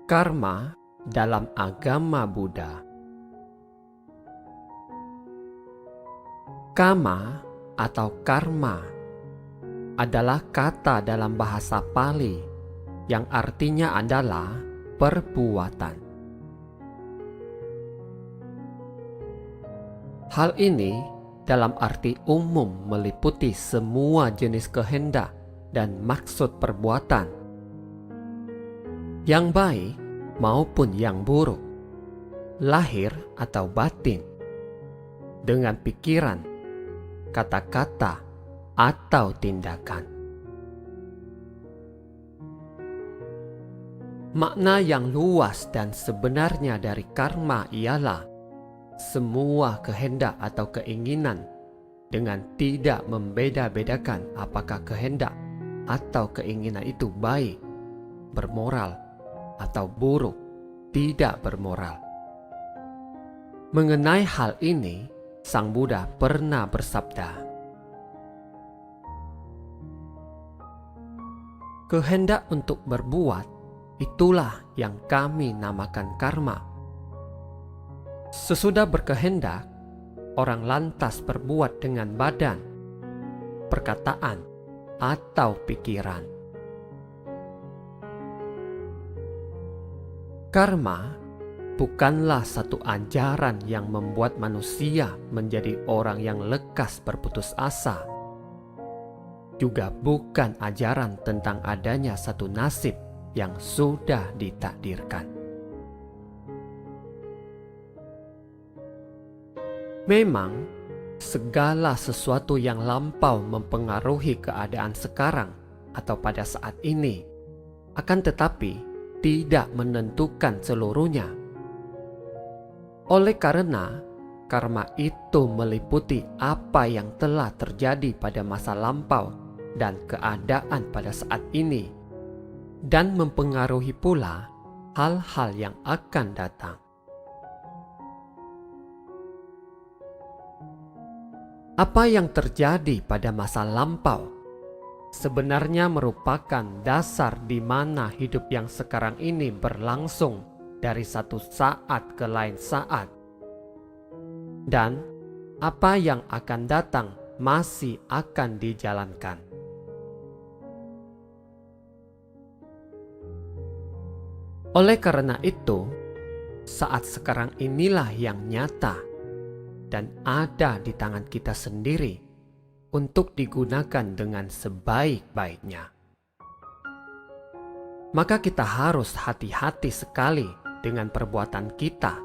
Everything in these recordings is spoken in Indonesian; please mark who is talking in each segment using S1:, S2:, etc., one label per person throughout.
S1: Karma dalam agama Buddha. Kama atau karma adalah kata dalam bahasa Pali yang artinya adalah perbuatan. Hal ini dalam arti umum meliputi semua jenis kehendak dan maksud perbuatan, yang baik maupun yang buruk, lahir atau batin, dengan pikiran, kata-kata, atau tindakan. Makna yang luas dan sebenarnya dari karma ialah semua kehendak atau keinginan dengan tidak membeda-bedakan apakah kehendak atau keinginan itu baik, bermoral, atau buruk, tidak bermoral. Mengenai hal ini, Sang Buddha pernah bersabda, "Kehendak untuk berbuat, itulah yang kami namakan karma. Sesudah berkehendak, orang lantas berbuat dengan badan, perkataan, atau pikiran." Karma bukanlah satu ajaran yang membuat manusia menjadi orang yang lekas berputus asa. Juga bukan ajaran tentang adanya satu nasib yang sudah ditakdirkan. Memang, segala sesuatu yang lampau mempengaruhi keadaan sekarang atau pada saat ini, akan tetapi tidak menentukan seluruhnya. Oleh karena karma itu meliputi apa yang telah terjadi pada masa lampau dan keadaan pada saat ini, dan mempengaruhi pula hal-hal yang akan datang. Apa yang terjadi pada masa lampau sebenarnya merupakan dasar di mana hidup yang sekarang ini berlangsung dari satu saat ke lain saat. Dan apa yang akan datang masih akan dijalankan. Oleh karena itu, saat sekarang inilah yang nyata dan ada di tangan kita sendiri untuk digunakan dengan sebaik-baiknya. Maka kita harus hati-hati sekali dengan perbuatan kita,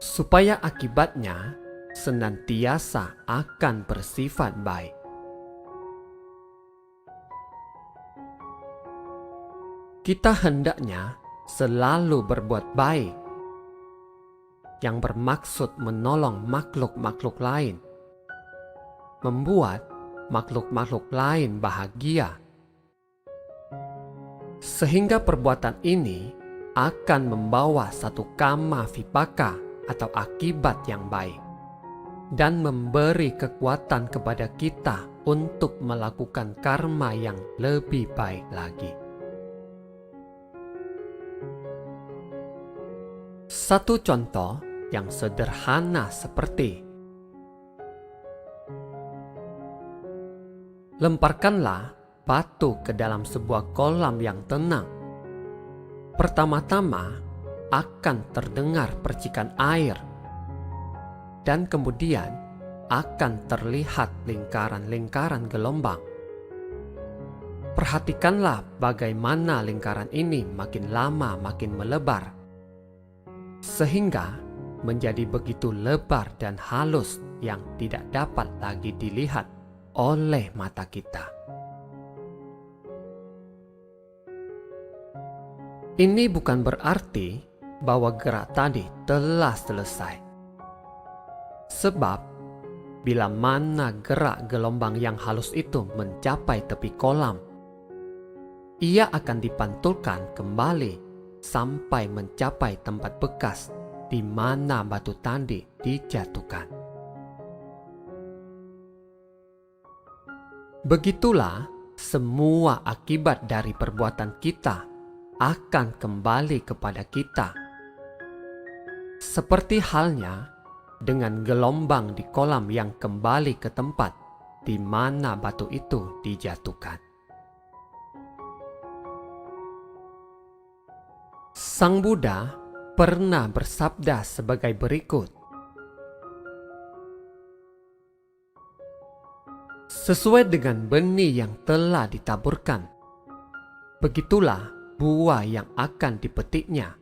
S1: supaya akibatnya senantiasa akan bersifat baik. Kita hendaknya selalu berbuat baik, yang bermaksud menolong makhluk-makhluk lain, membuat makhluk-makhluk lain bahagia, sehingga perbuatan ini akan membawa satu kama vipaka atau akibat yang baik, dan memberi kekuatan kepada kita untuk melakukan karma yang lebih baik lagi. Satu contoh yang sederhana seperti: lemparkanlah batu ke dalam sebuah kolam yang tenang. Pertama-tama akan terdengar percikan air, dan kemudian akan terlihat lingkaran-lingkaran gelombang. Perhatikanlah bagaimana lingkaran ini makin lama makin melebar, sehingga menjadi begitu lebar dan halus yang tidak dapat lagi dilihat oleh mata kita. Ini bukan berarti bahwa gerak tadi telah selesai. Sebab, bila mana gerak gelombang yang halus itu mencapai tepi kolam, ia akan dipantulkan kembali sampai mencapai tempat bekas di mana batu tadi dijatuhkan. Begitulah semua akibat dari perbuatan kita akan kembali kepada kita. Seperti halnya dengan gelombang di kolam yang kembali ke tempat di mana batu itu dijatuhkan. Sang Buddha pernah bersabda sebagai berikut, "Sesuai dengan benih yang telah ditaburkan, begitulah buah yang akan dipetiknya.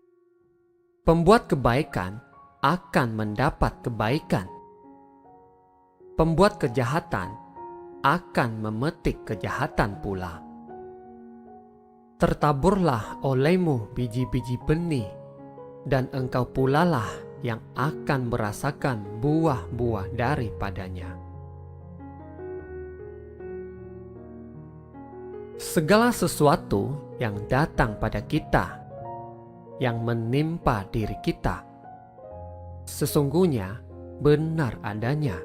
S1: Pembuat kebaikan akan mendapat kebaikan. Pembuat kejahatan akan memetik kejahatan pula. Tertaburlah olehmu biji-biji benih, dan engkau pulalah yang akan merasakan buah-buah daripadanya." Segala sesuatu yang datang pada kita, yang menimpa diri kita, sesungguhnya benar adanya.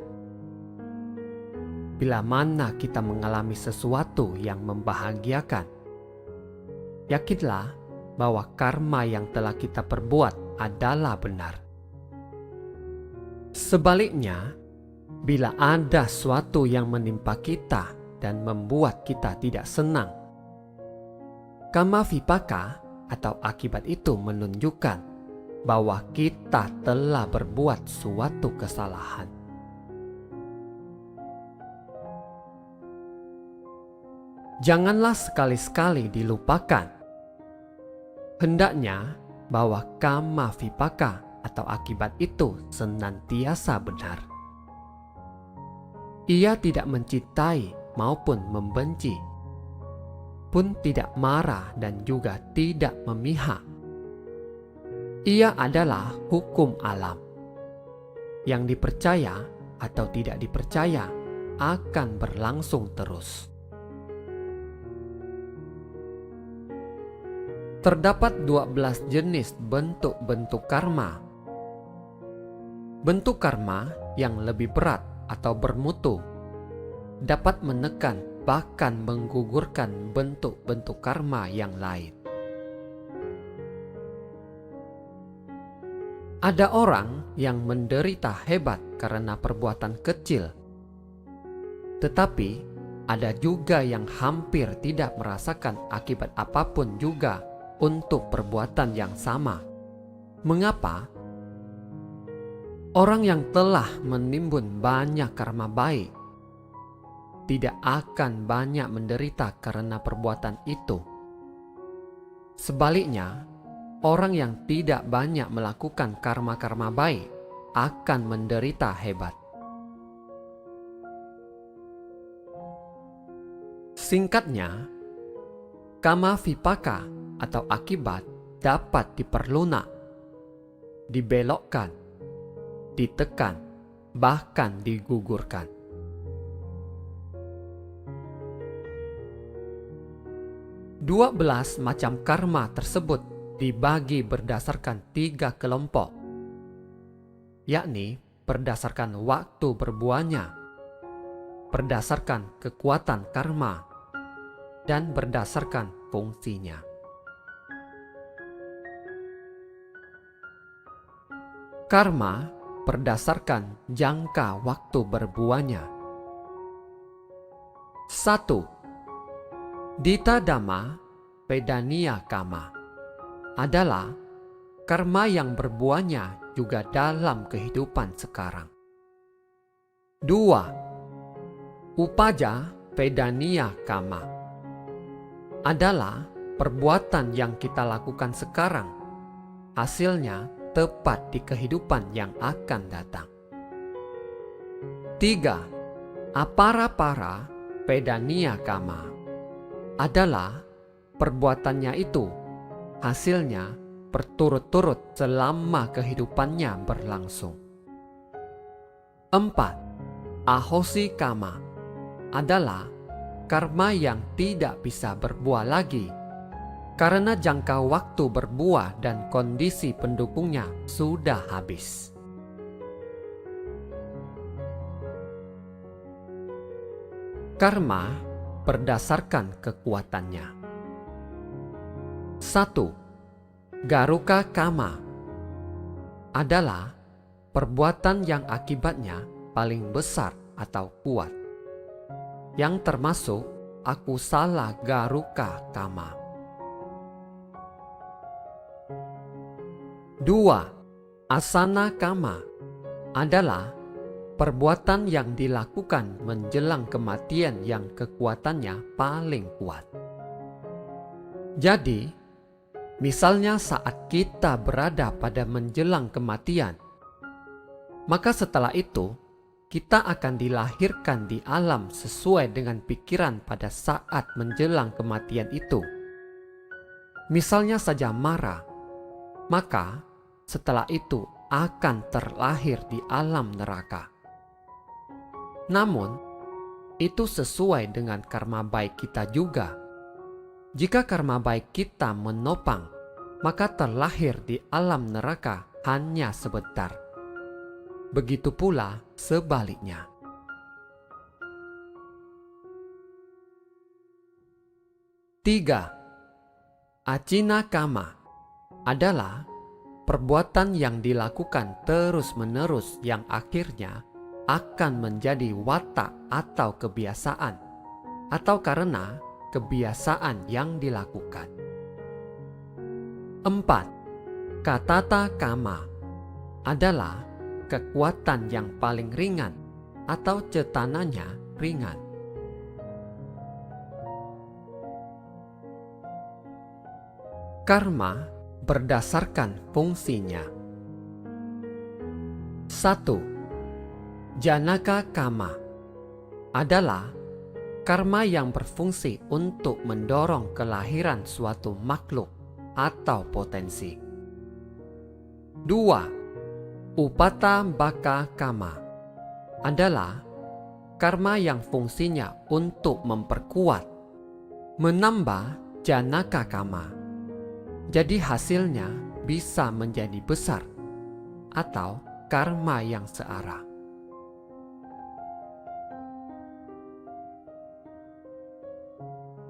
S1: Bila mana kita mengalami sesuatu yang membahagiakan, yakinlah bahwa karma yang telah kita perbuat adalah benar. Sebaliknya, bila ada sesuatu yang menimpa kita dan membuat kita tidak senang, kamma vipaka atau akibat itu menunjukkan bahwa kita telah berbuat suatu kesalahan. Janganlah sekali-sekali dilupakan, hendaknya bahwa kamma vipaka atau akibat itu senantiasa benar. Ia tidak mencintai maupun membenci, pun tidak marah dan juga tidak memihak. Ia adalah hukum alam. Yang dipercaya atau tidak dipercaya akan berlangsung terus. Terdapat 12 jenis bentuk-bentuk karma. Bentuk karma yang lebih berat atau bermutu dapat menekan bahkan menggugurkan bentuk-bentuk karma yang lain. Ada orang yang menderita hebat karena perbuatan kecil, tetapi ada juga yang hampir tidak merasakan akibat apapun juga untuk perbuatan yang sama. Mengapa? Orang yang telah menimbun banyak karma baik tidak akan banyak menderita karena perbuatan itu. Sebaliknya, orang yang tidak banyak melakukan karma-karma baik akan menderita hebat. Singkatnya, kamma vipaka atau akibat dapat diperlunak, dibelokkan, ditekan, bahkan digugurkan. 12 macam karma tersebut dibagi berdasarkan 3 kelompok, yakni berdasarkan waktu berbuahnya, berdasarkan kekuatan karma, dan berdasarkan fungsinya. Karma berdasarkan jangka waktu berbuahnya. 1. Dita Dhamma Pedaniya Kama adalah karma yang berbuahnya juga dalam kehidupan sekarang. 2. Upaja Pedaniya Kama adalah perbuatan yang kita lakukan sekarang, hasilnya tepat di kehidupan yang akan datang. 3. Apara-para Pedaniya Kama adalah perbuatannya itu, hasilnya berturut-turut selama kehidupannya berlangsung. 4. Ahosi Kama adalah karma yang tidak bisa berbuah lagi karena jangka waktu berbuah dan kondisi pendukungnya sudah habis. Karma berdasarkan kekuatannya. 1. Garuka Kama adalah perbuatan yang akibatnya paling besar atau kuat, yang termasuk akusala garuka kama. 2. Asana kama adalah perbuatan yang dilakukan menjelang kematian yang kekuatannya paling kuat. Jadi, misalnya saat kita berada pada menjelang kematian, maka setelah itu kita akan dilahirkan di alam sesuai dengan pikiran pada saat menjelang kematian itu. Misalnya saja marah, maka setelah itu akan terlahir di alam neraka. Namun, itu sesuai dengan karma baik kita juga. Jika karma baik kita menopang, maka terlahir di alam neraka hanya sebentar. Begitu pula sebaliknya. 3. Acina kama adalah perbuatan yang dilakukan terus-menerus yang akhirnya akan menjadi watak atau kebiasaan, atau karena kebiasaan yang dilakukan. 4. Katata kama adalah kekuatan yang paling ringan atau cetananya ringan. Karma berdasarkan fungsinya. 1. Janaka kama adalah karma yang berfungsi untuk mendorong kelahiran suatu makhluk atau potensi. 2. Upata baka kama adalah karma yang fungsinya untuk memperkuat, menambah janaka kama. Jadi hasilnya bisa menjadi besar atau karma yang searah.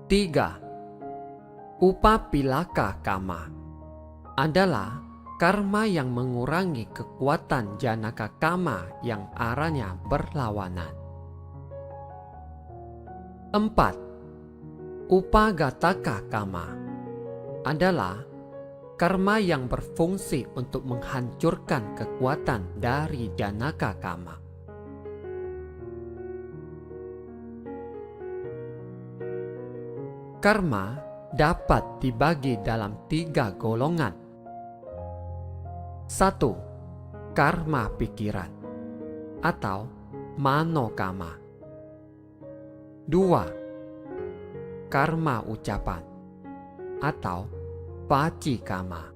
S1: 3. Upapilaka kama adalah karma yang mengurangi kekuatan janaka kama yang arahnya berlawanan. 4. Upagataka kama adalah karma yang berfungsi untuk menghancurkan kekuatan dari janaka kama. Karma dapat dibagi dalam 3 golongan. 1. Karma pikiran atau manokama. 2. Karma ucapan atau pacikama.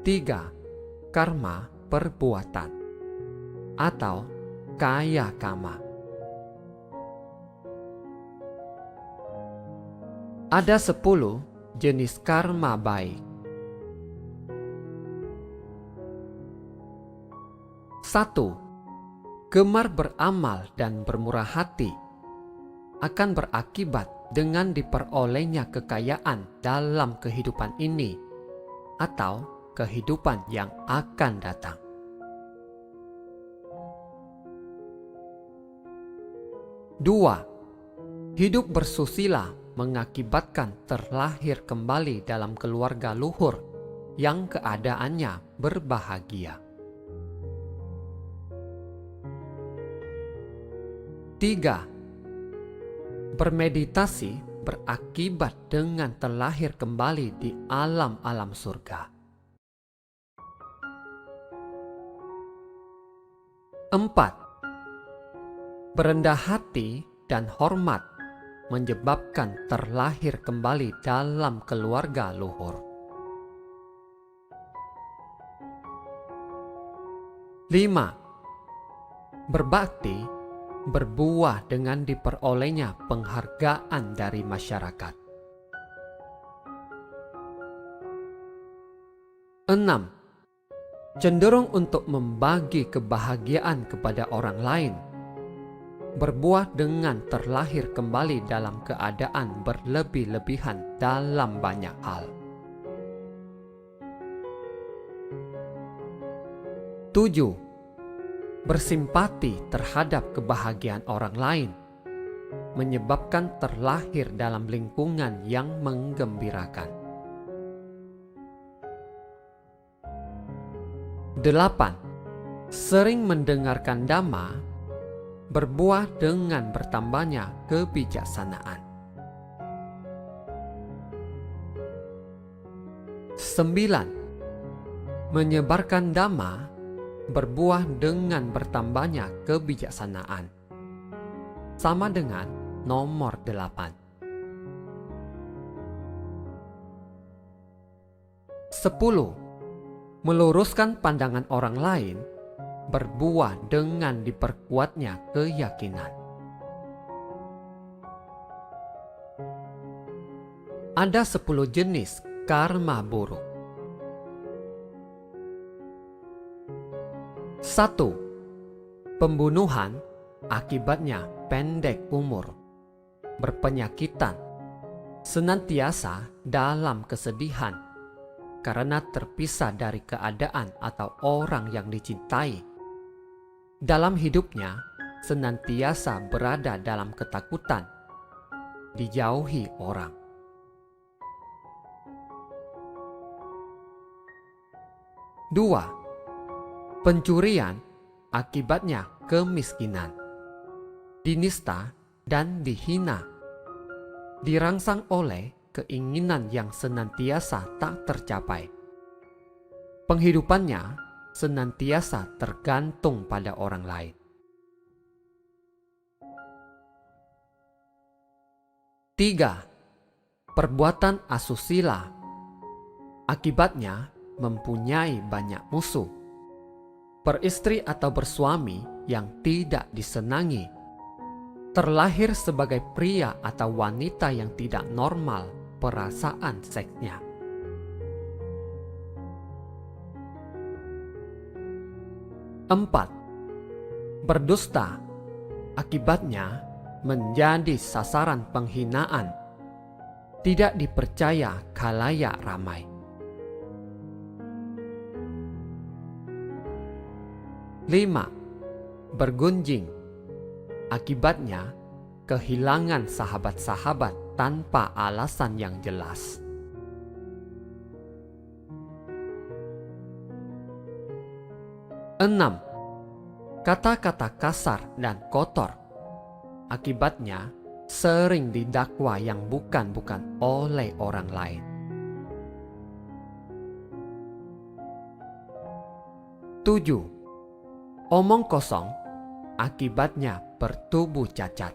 S1: 3. Karma perbuatan atau kaya kama. Ada 10 jenis karma baik. 1. Gemar beramal dan bermurah hati akan berakibat dengan diperolehnya kekayaan dalam kehidupan ini atau kehidupan yang akan datang. 2. Hidup bersusila mengakibatkan terlahir kembali dalam keluarga luhur yang keadaannya berbahagia. 3. Bermeditasi berakibat dengan terlahir kembali di alam-alam surga. 4. Berendah hati dan hormat menyebabkan terlahir kembali dalam keluarga luhur. 5. Berbakti berbuah dengan diperolehnya penghargaan dari masyarakat. 6. Cenderung untuk membagi kebahagiaan kepada orang lain berbuah dengan terlahir kembali dalam keadaan berlebih-lebihan dalam banyak hal. 7. Bersimpati terhadap kebahagiaan orang lain, menyebabkan terlahir dalam lingkungan yang menggembirakan. 8. Sering mendengarkan dhamma, berbuah dengan bertambahnya kebijaksanaan. 9. Menyebarkan dhamma, berbuah dengan bertambahnya kebijaksanaan. Sama dengan nomor 8. 10. Meluruskan pandangan orang lain, berbuah dengan diperkuatnya keyakinan. Ada 10 jenis karma buruk. 1. Pembunuhan akibatnya pendek umur, berpenyakitan, senantiasa dalam kesedihan karena terpisah dari keadaan atau orang yang dicintai. Dalam hidupnya, senantiasa berada dalam ketakutan, dijauhi orang. 2. Pencurian akibatnya kemiskinan, dinista dan dihina, dirangsang oleh keinginan yang senantiasa tak tercapai. Penghidupannya senantiasa tergantung pada orang lain. 3. Perbuatan asusila akibatnya mempunyai banyak musuh, beristri atau bersuami yang tidak disenangi, terlahir sebagai pria atau wanita yang tidak normal perasaan seksnya. 4. Berdusta akibatnya menjadi sasaran penghinaan, tidak dipercaya khalayak ramai. 5. Bergunjing akibatnya kehilangan sahabat-sahabat tanpa alasan yang jelas. 6. Kata-kata kasar dan kotor akibatnya sering didakwa yang bukan-bukan oleh orang lain. 7. Omong kosong akibatnya bertubuh cacat,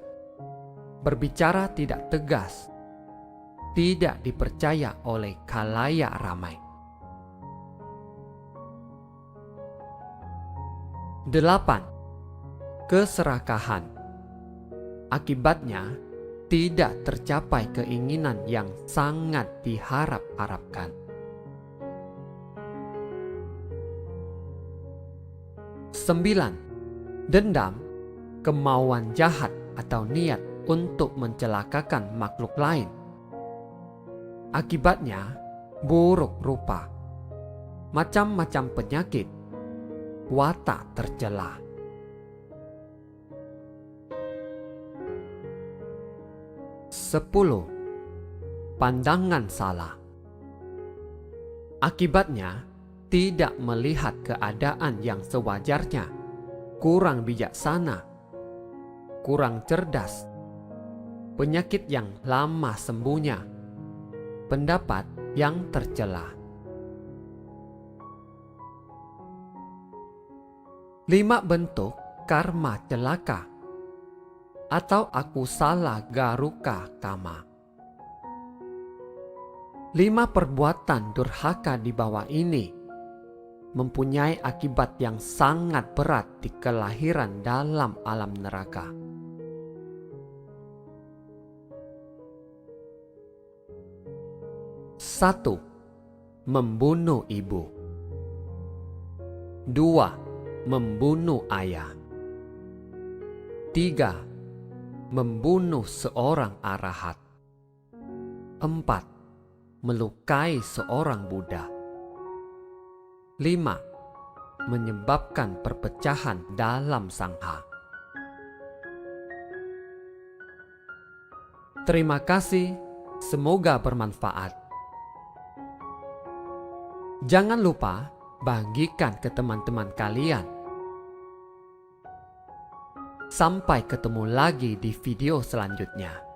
S1: berbicara tidak tegas, tidak dipercaya oleh khalayak ramai. 8. Keserakahan akibatnya tidak tercapai keinginan yang sangat diharap-harapkan. 9. Dendam, kemauan jahat atau niat untuk mencelakakan makhluk lain, akibatnya buruk rupa, macam-macam penyakit, watak tercela. 10. Pandangan salah akibatnya tidak melihat keadaan yang sewajarnya, kurang bijaksana, kurang cerdas, penyakit yang lama sembuhnya, pendapat yang tercela. 5 bentuk karma celaka atau akusala garuka kama. 5 perbuatan durhaka di bawah ini mempunyai akibat yang sangat berat di kelahiran dalam alam neraka. 1. Membunuh ibu. 2. Membunuh ayah. 3. membunuh seorang arahat. 4. Melukai seorang Buddha. 5. Menyebabkan perpecahan dalam sangha. Terima kasih, semoga bermanfaat. Jangan lupa bagikan ke teman-teman kalian. Sampai ketemu lagi di video selanjutnya.